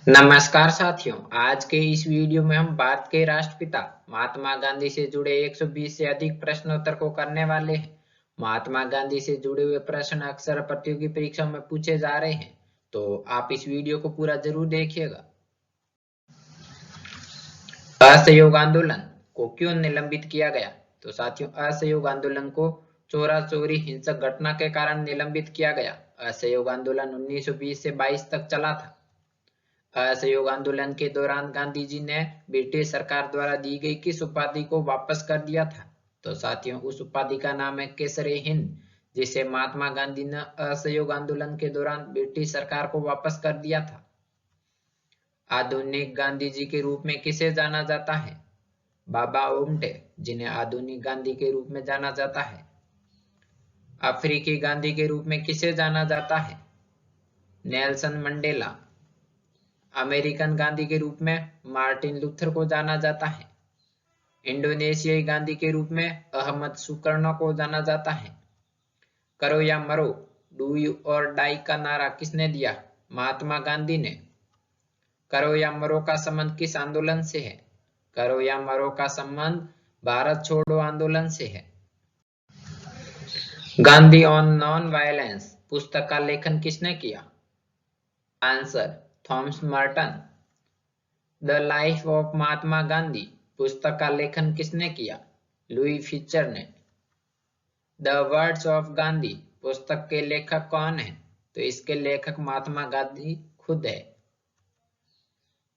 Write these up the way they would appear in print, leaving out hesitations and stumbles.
नमस्कार साथियों, आज के इस वीडियो में हम भारत के राष्ट्रपिता महात्मा गांधी से जुड़े 120 से अधिक प्रश्नोत्तर को करने वाले हैं। महात्मा गांधी से जुड़े हुए प्रश्न अक्सर प्रतियोगी परीक्षाओं में पूछे जा रहे हैं, तो आप इस वीडियो को पूरा जरूर देखिएगा। असहयोग आंदोलन को क्यों निलंबित किया गया? तो साथियों, असहयोग आंदोलन को चोरा चोरी हिंसक घटना के कारण निलंबित किया गया। असहयोग आंदोलन 1920 से 22 तक चला था। असहयोग आंदोलन के दौरान गांधी जी ने ब्रिटिश सरकार द्वारा दी गई किस उपाधि को वापस कर दिया था? तो साथियों, उस उपाधि का नाम है केसरे हिंद, जिसे महात्मा गांधी ने असहयोग आंदोलन के दौरान ब्रिटिश सरकार को वापस कर दिया था। आधुनिक गांधी जी के रूप में किसे जाना जाता है? बाबा ओमटे, जिन्हें आधुनिक गांधी के रूप में जाना जाता है। अफ्रीकी गांधी के रूप में किसे जाना जाता है? Nelson Mandela. अमेरिकन गांधी के रूप में मार्टिन लूथर को जाना जाता है। इंडोनेशियाई गांधी के रूप में अहमद सुकर्णो को जाना जाता है। करो या मरो, डू यू और डाई का नारा किसने दिया? महात्मा गांधी ने। करो या मरो का संबंध किस आंदोलन से है? करो या मरो का संबंध भारत छोड़ो आंदोलन से है। गांधी ऑन नॉन वायलेंस पुस्तक का लेखन किसने किया? Answer, Thomas Merton. The life of Mahatma Gandhi पुस्तक का लेखन किसने किया? लुई फीचर ने। द वर्ड्स ऑफ गांधी पुस्तक के लेखक कौन है? तो इसके लेखक महात्मा गांधी खुद है।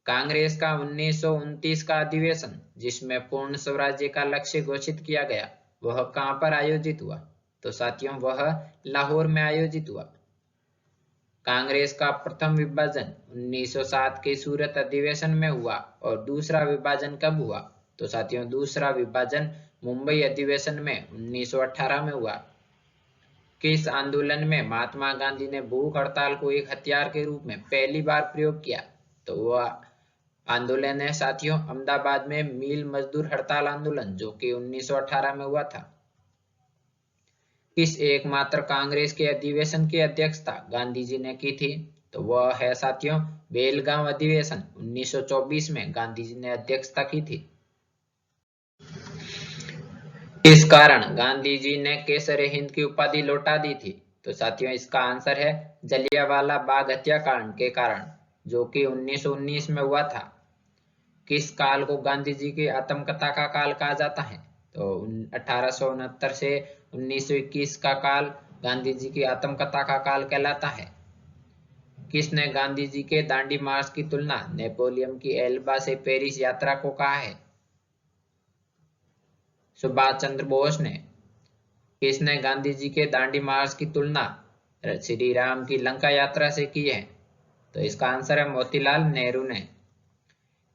कांग्रेस का 1929 का अधिवेशन, जिसमें पूर्ण स्वराज्य का लक्ष्य घोषित किया गया, वह कहां पर आयोजित हुआ? तो साथियों, वह लाहौर में आयोजित हुआ। कांग्रेस का प्रथम विभाजन 1907 के सूरत अधिवेशन में हुआ और दूसरा विभाजन कब हुआ? तो साथियों, दूसरा विभाजन मुंबई अधिवेशन में 1918 में हुआ। किस आंदोलन में महात्मा गांधी ने भूख हड़ताल को एक हथियार के रूप में पहली बार प्रयोग किया? तो वह आंदोलन है साथियों, अहमदाबाद में मिल मजदूर हड़ताल आंदोलन, जो कि 1918 में हुआ था। किस एकमात्र कांग्रेस के अधिवेशन की अध्यक्षता गांधी जी ने की थी? तो वह है साथियों बेलगांव अधिवेशन, 1924 में गांधी जी ने अध्यक्षता की थी। इस कारण गांधी जी ने केसरे हिंद की उपाधि लौटा दी थी? तो साथियों, इसका आंसर है जलियांवाला बाग हत्याकांड के कारण, जो कि 1919 में हुआ था। किस काल को गांधी जी की आत्मकथा का काल कहा जाता है? तो 1869 से 1921 का काल गांधी जी की आत्मकथा का काल कहलाता है। किसने गांधी जी के दांडी मार्च की तुलना नेपोलियन की एल्बा से पेरिस यात्रा को कहा है? सुभाष चंद्र बोस ने। किसने गांधी जी के दांडी मार्च की तुलना श्री राम की लंका यात्रा से की है? तो इसका आंसर है मोतीलाल नेहरू ने।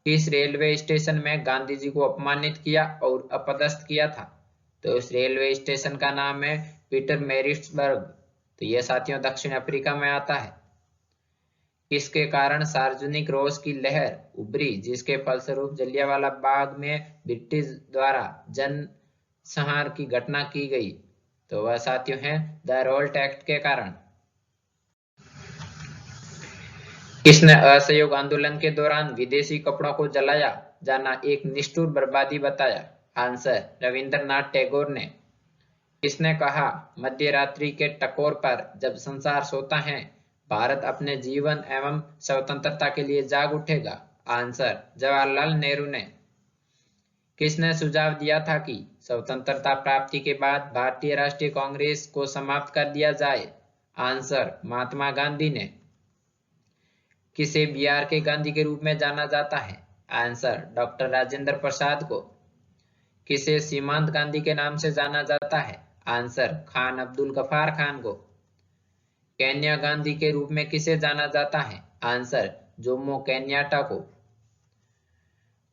किस रेलवे स्टेशन में गांधी जी को अपमानित किया और अपदस्थ किया था? तो उस रेलवे स्टेशन का नाम है पीटर मैरिट्सबर्ग। तो यह साथियों दक्षिण अफ्रीका में आता है। किसके कारण सार्वजनिक रोष की लहर उभरी, जिसके फलस्वरूप जलियांवाला बाग में ब्रिटिश द्वारा जन संहार की घटना की गई? तो वह साथियों है द रोल्ट एक्ट के कारण। किसने असहयोग आंदोलन के दौरान विदेशी कपड़ों को जलाया जाना एक निष्ठुर बर्बादी बताया? आंसर, रविंद्रनाथ टैगोर ने। किसने कहा मध्य रात्रि के टकोर पर जब संसार सोता है, भारत अपने जीवन एवं स्वतंत्रता के लिए जाग उठेगा? आंसर, जवाहरलाल नेहरू ने। किसने सुझाव दिया था कि स्वतंत्रता प्राप्ति के बाद भारतीय राष्ट्रीय कांग्रेस को समाप्त कर दिया जाए? आंसर, महात्मा गांधी ने। किसे बिहार के गांधी के रूप में जाना जाता है? आंसर, डॉक्टर राजेंद्र प्रसाद को। किसे सीमांत गांधी के नाम से जाना जाता है? आंसर, खान अब्दुल गफार खान को। केन्या गांधी के रूप में किसे जाना जाता है? आंसर, जोमो केन्याटा को।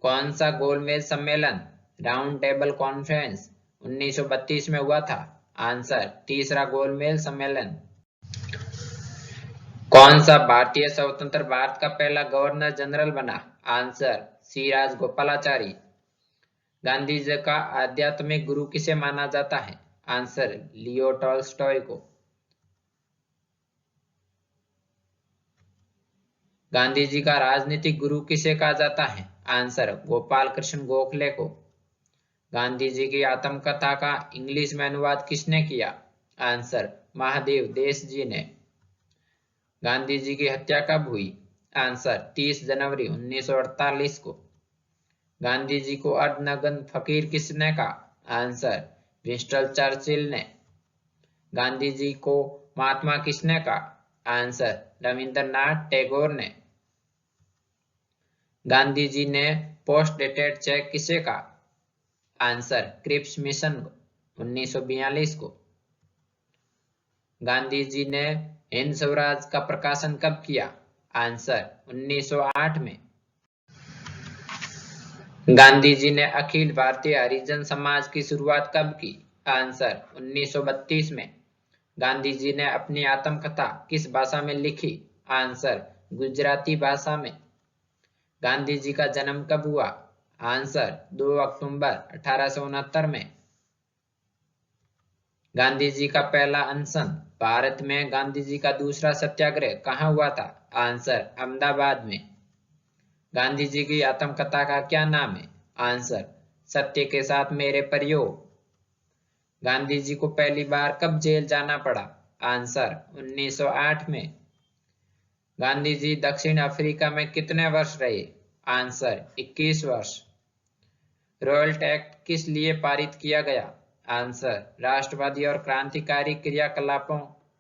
कौन सा गोलमेज सम्मेलन राउंड टेबल कॉन्फ्रेंस 1932 में हुआ था? आंसर, तीसरा गोलमेज सम्मेलन। कौन सा भारतीय स्वतंत्र भारत का पहला गवर्नर जनरल बना? आंसर, सी राजगोपालाचारी। गांधी जी का आध्यात्मिक गुरु किसे माना जाता है? आंसर, लियो टॉल्स्टॉय को। गांधी जी का राजनीतिक गुरु किसे कहा जाता है? आंसर, गोपाल कृष्ण गोखले को। गांधी जी की आत्मकथा का इंग्लिश में अनुवाद किसने किया? आंसर, महादेव देश जी ने। गांधी जी की हत्या कब हुई? आंसर, 30 जनवरी 1948 को। गांधी जी को अर्धनग्न फकीर किसने कहा? आंसर, विंस्टन चर्चिल ने। गांधी जी को महात्मा किसने कहा? आंसर, रविंद्रनाथ टैगोर ने। गांधी जी ने पोस्ट डेटेड चेक किसे कहा? आंसर, क्रिप्स मिशन 1942 को। गांधी जी ने हिंद स्वराज का प्रकाशन कब किया? आंसर, 1908 में। गांधी जी ने अखिल भारतीय हरिजन समाज की शुरुआत कब की? आंसर, 1932 में। गांधी जी ने अपनी आत्मकथा किस भाषा में लिखी? आंसर, गुजराती भाषा में। गांधी जी का जन्म कब हुआ? आंसर, 2 अक्टूबर 1869 में। गांधी जी का पहला अनशन। भारत में गांधी जी का दूसरा सत्याग्रह कहाँ हुआ था? आंसर, अहमदाबाद में। गांधी जी की आत्मकथा का क्या नाम है? आंसर, सत्य के साथ मेरे प्रयोग। गांधी जी को पहली बार कब जेल जाना पड़ा? आंसर, 1908 में। गांधी जी दक्षिण अफ्रीका में कितने वर्ष रहे? आंसर, 21 वर्ष। रॉयल्ट एक्ट किस लिए पारित किया गया? आंसर, राष्ट्रवादी और क्रांतिकारी क्रियाकलापों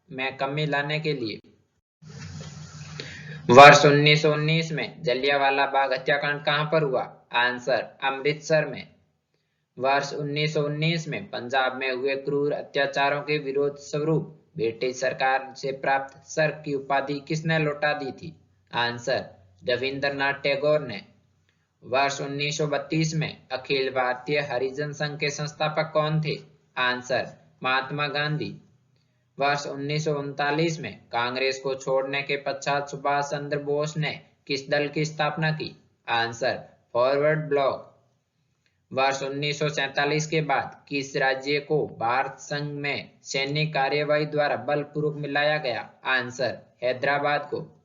में कमी लाने के लिए। वर्ष 1919 में जलियांवाला बाग हत्याकांड कहां पर हुआ? आंसर, अमृतसर में। वर्ष 1919 में पंजाब में हुए क्रूर अत्याचारों के विरोध स्वरूप ब्रिटिश सरकार से प्राप्त सर की उपाधि किसने लौटा दी थी? आंसर, रविंद्रनाथ टैगोर ने। वर्ष 1932 में अखिल भारतीय हरिजन संघ के संस्थापक कौन थे? आंसर, महात्मा गांधी। वर्ष 1939 में कांग्रेस को छोड़ने के पश्चात सुभाष चंद्र बोस ने किस दल की स्थापना की? Answer, forward block. वर्ष 1947 के बाद किस राज्य को भारत संघ में सैन्य कार्यवाही द्वारा बलपूर्वक मिलाया गया? आंसर, हैदराबाद को।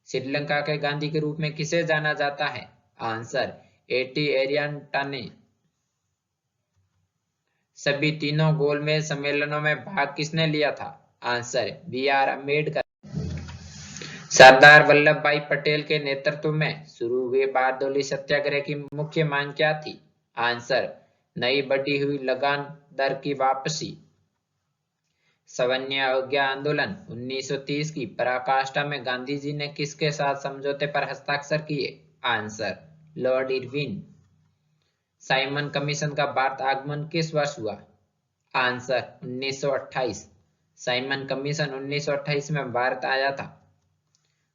श्रीलंका के गांधी के रूप में किसे जाना जाता है? आंसर, एटी एरियंटाने। सभी तीनों गोलमेज सम्मेलनों में भाग किसने लिया था? Answer, B R. अम्बेडकर। सरदार वल्लभ भाई पटेल के नेतृत्व में शुरू हुए बारडोली सत्याग्रह की मुख्य मांग क्या थी? आंसर, नई बढ़ी हुई लगान दर की वापसी। सवर्णीय अवज्ञा आंदोलन 1930 की पराकाष्ठा में गांधी जी ने किसके साथ समझौते पर हस्ताक्षर किए? Answer, Lord Irwin. Simon commission का भारत आगमन किस वर्ष हुआ? आंसर, 1928। साइमन कमीशन 1928 में भारत आया था।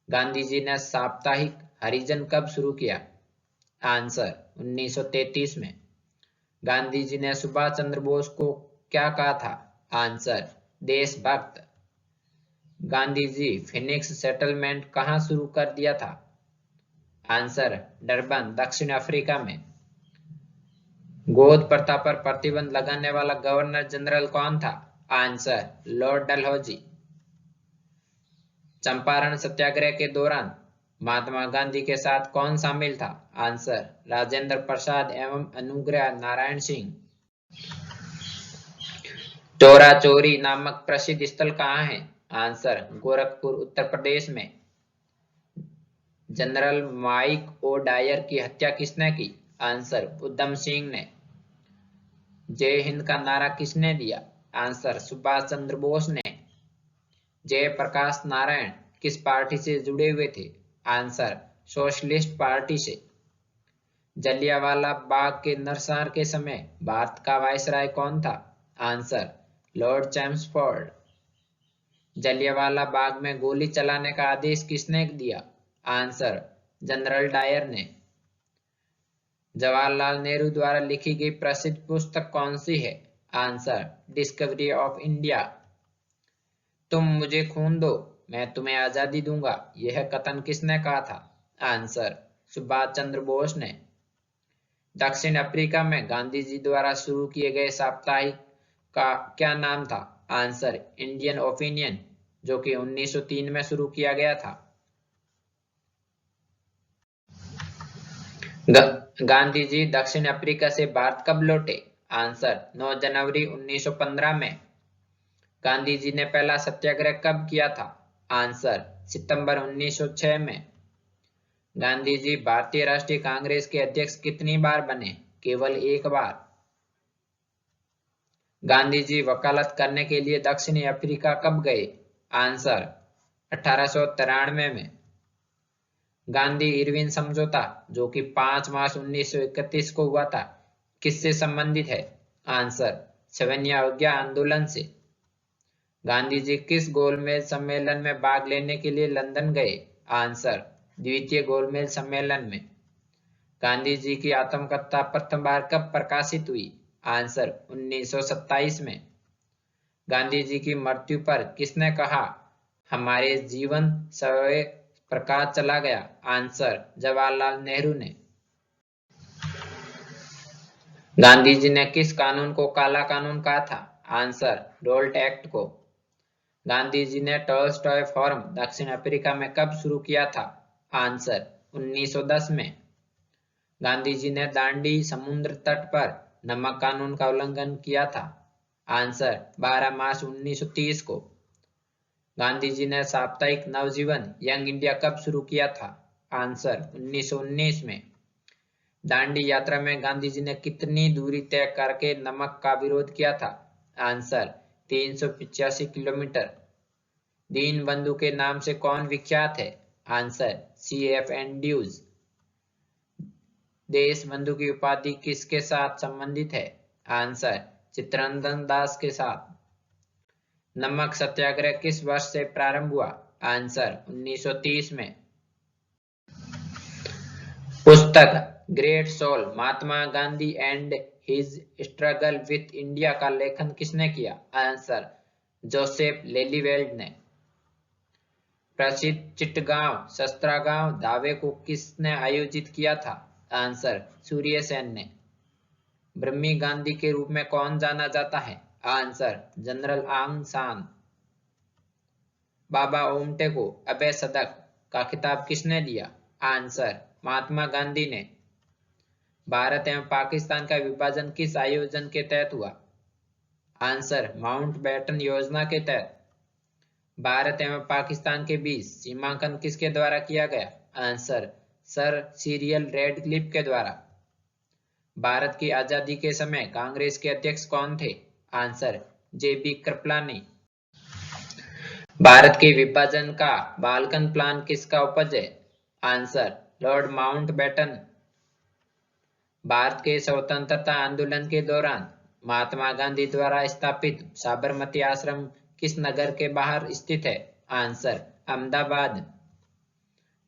गांधी जी ने साप्ताहिक हरिजन कब शुरू किया? आंसर, 1933 में। गांधी जी ने सुभाष चंद्र बोस को क्या कहा था? आंसर, देशभक्त। गांधी जी फिनिक्स सेटलमेंट कहां शुरू कर दिया था? आंसर, डरबन, दक्षिण अफ्रीका में। गोद प्रथा पर प्रतिबंध लगाने वाला गवर्नर जनरल कौन था? Answer, lord Dalhousie. Champaran Satyagraha के दौरान महात्मा गांधी के साथ कौन शामिल था? आंसर, राजेंद्र प्रसाद एवं अनुग्रह नारायण सिंह। चौरा चौरी नामक प्रसिद्ध स्थल कहाँ है? आंसर, गोरखपुर, उत्तर प्रदेश में। जनरल माइक ओ डायर की हत्या किसने की? आंसर, उधम सिंह ने। जय हिंद का नारा किसने दिया? आंसर, सुभाष चंद्र बोस ने। जयप्रकाश नारायण किस पार्टी से जुड़े हुए थे? आंसर, सोशलिस्ट पार्टी से। जलियांवाला बाग के नरसंहार के समय भारत का वायसराय कौन था? Answer, lord Chelmsford. Jallianwala Bagh में गोली चलाने का आदेश किसने दिया? आंसर, जनरल डायर ने। जवाहरलाल नेहरू द्वारा लिखी गई प्रसिद्ध पुस्तक कौन सी है? Answer, discovery of India. तुम मुझे खून दो, मैं तुम्हें आजादी दूंगा, यह कथन किसने कहा था? आंसर, सुभाष चंद्र बोस ने। दक्षिण अफ्रीका में गांधी जी द्वारा शुरू किए गए साप्ताहिक का क्या नाम था? आंसर, इंडियन ओपिनियन, जो कि 1903 में शुरू किया गया था। गांधी जी दक्षिण अफ्रीका से भारत कब लौटे? आंसर 9 जनवरी 1915 में। गांधी जी ने पहला सत्याग्रह कब किया था? आंसर सितंबर 1906 में। गांधी जी भारतीय राष्ट्रीय कांग्रेस के अध्यक्ष कितनी बार बने? केवल एक बार। गांधी जी वकालत करने के लिए दक्षिणी अफ्रीका कब गए? आंसर 1893 में। गांधी इरविन समझौता जो कि 5 मार्च 1931 को हुआ था, किससे संबंधित है? आंसर सविनय अवज्ञा आंदोलन से। गांधी जी किस गोलमेज सम्मेलन में भाग लेने के लिए लंदन गए? आंसर द्वितीय गोलमेज सम्मेलन में। गांधी जी की आत्मकथा प्रथम बार कब प्रकाशित हुई? आंसर 1927 में। गांधी जी की मृत्यु पर किसने कहा, हमारे जीवन सवय प्रकाश चला गया? आंसर जवाहरलाल नेहरू ने। गांधी जी ने किस कानून को काला कानून कहा था? आंसर डोल्ट एक्ट को। गांधी जी ने टॉलस्टॉय फोरम दक्षिण अफ्रीका में कब शुरू किया था? आंसर 1910 में। गांधी जी ने दांडी समुद्र तट पर नमक कानून का उल्लंघन किया था? आंसर 12 मार्च 1930 को। गांधी जी ने साप्ताहिक नवजीवन यंग इंडिया कब शुरू किया था? आंसर 1919 में। दांडी यात्रा में गांधी जी ने कितनी दूरी तय करके नमक का विरोध किया था? Answer 385 kilometre. दीन बंधु के नाम से कौन विख्यात है? Answer CF Andrews. देश बंधु की उपाधि किसके साथ संबंधित है? आंसर चित्तरंजन दास के साथ। नमक सत्याग्रह किस वर्ष से प्रारंभ हुआ? आंसर 1930 में। पुस्तक great soul Mahatma Gandhi and his struggle with India का लेखन किसने किया? आंसर जोसेफ लेलीवेल्ड ने। प्रसिद्ध चिटगांव शस्त्रागार दावे को किसने आयोजित किया था? आंसर सूर्य सेन ने। ब्रह्मी गांधी के रूप में कौन जाना जाता है? आंसर जनरल आंग सान। बाबा ओमटे को अभय सदक का खिताब किसने दिया? आंसर महात्मा गांधी ने। भारत एवं पाकिस्तान का विभाजन किस आयोजन के तहत हुआ? आंसर माउंटबेटन योजना के तहत। भारत एवं पाकिस्तान के बीच सीमांकन किसके द्वारा किया गया? आंसर सर सीरियल रेडक्लिफ के द्वारा। भारत की आजादी के समय कांग्रेस के अध्यक्ष कौन थे? Answer JB Kripalani. भारत के विभाजन का बाल्कन प्लान किसका उपज है? Answer Lord Mountbatten. भारत के स्वतंत्रता आंदोलन के दौरान महात्मा गांधी द्वारा स्थापित साबरमती आश्रम किस नगर के बाहर स्थित है? आंसर अहमदाबाद।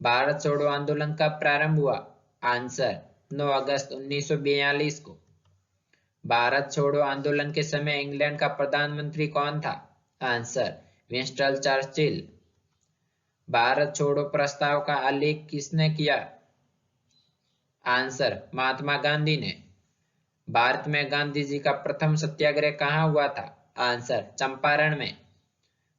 भारत छोड़ो आंदोलन कब प्रारंभ हुआ? आंसर 9 अगस्त 1942 को। भारत छोड़ो आंदोलन के समय इंग्लैंड का प्रधानमंत्री कौन था? Answer Winston Churchill. भारत छोड़ो प्रस्ताव का आलेख किसने किया? आंसर महात्मा गांधी ने। भारत में गांधी जी का प्रथम सत्याग्रह कहाँ हुआ था? आंसर चंपारण में।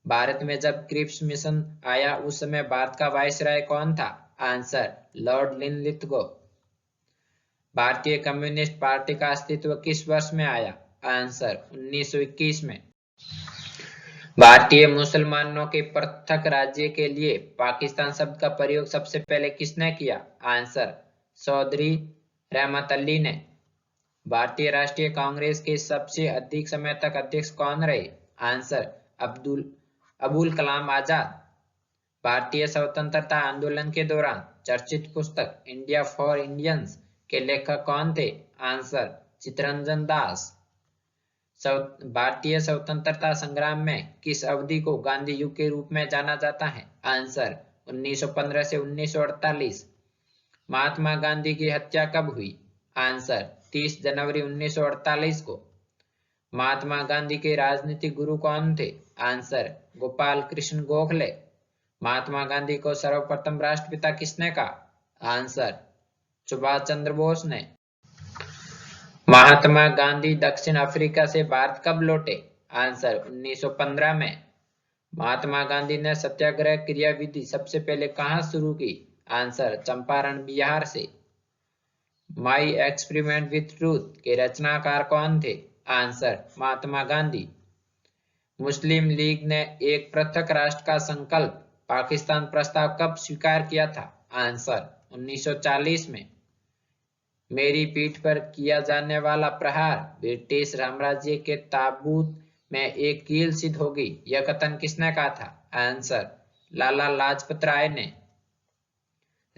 भारत में जब क्रिप्स मिशन आया उस समय भारत का वायसराय कौन था? Answer Lord Linlithgow. भारतीय कम्युनिस्ट पार्टी का अस्तित्व किस वर्ष में आया? आंसर 1921 में। भारतीय मुसलमानों के पृथक राज्य के लिए पाकिस्तान शब्द का प्रयोग सबसे पहले किसने किया? आंसर चौधरी रहमत अली ने। भारतीय राष्ट्रीय कांग्रेस के सबसे अधिक समय तक अध्यक्ष कौन रहे? आंसर अबुल कलाम आजाद। भारतीय स्वतंत्रता आंदोलन के दौरान चर्चित पुस्तक इंडिया फॉर इंडियंस के लेखक कौन थे? आंसर चित्तरंजन दास। भारतीय स्वतंत्रता संग्राम में किस अवधि को गांधी युग के रूप में जाना जाता है? आंसर 1915 से 1948। महात्मा गांधी की हत्या कब हुई? आंसर 30 जनवरी 1948 को। महात्मा गांधी के राजनीतिक गुरु कौन थे? आंसर गोपाल कृष्ण गोखले। महात्मा गांधी को सर्वप्रथम राष्ट्रपिता किसने कहा? आंसर सुभाष चंद्र बोस ने। महात्मा गांधी दक्षिण अफ्रीका से भारत कब लौटे? आंसर 1915 में। महात्मा गांधी ने सत्याग्रह क्रियाविधि सबसे पहले कहां शुरू की? आंसर चंपारण बिहार से। माई एक्सपेरिमेंट विथ ट्रूथ के रचनाकार कौन थे? आंसर, महात्मा गांधी। मुस्लिम लीग ने एक पृथक राष्ट्र का संकल्प पाकिस्तान प्रस्ताव कब स्वीकार किया था? आंसर, 1940 में। मेरी पीठ पर किया जाने वाला प्रहार ब्रिटिश साम्राज्य के ताबूत में एक कील सिद्ध होगी, यह कथन किसने कहा था? आंसर, लाला लाजपत राय ने।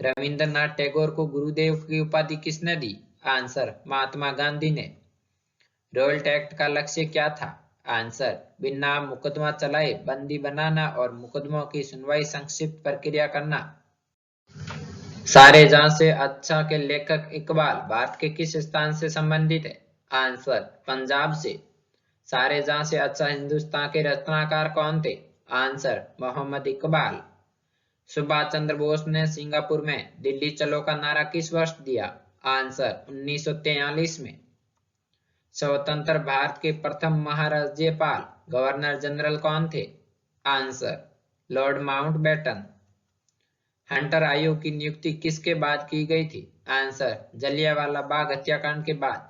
रविंद्रनाथ टैगोर को गुरुदेव की उपाधि किसने दी? आंसर, महात्मा गांधी ने। रोल्ट एक्ट का लक्ष्य क्या था? आंसर, बिना मुकदमा चलाए बंदी बनाना और मुकदमों की सुनवाई संक्षिप्त प्रक्रिया करना। सारे जहां से अच्छा के लेखक इकबाल भारत के किस स्थान से संबंधित है? आंसर, पंजाब से। सारे जहां से अच्छा हिंदुस्तान के रचनाकार कौन थे? आंसर, मोहम्मद इकबाल। सुभाष चंद्र बोस ने सिंगापुर में दिल्ली चलो का नारा किस वर्ष दिया? आंसर, 1943 में। स्वतंत्र भारत के प्रथम महाराज्यपाल गवर्नर जनरल कौन थे? Answer, Lord Mountbatten. हंटर आयोग की नियुक्ति किसके बाद की गई थी? आंसर, जलियांवाला बाग हत्याकांड के बाद।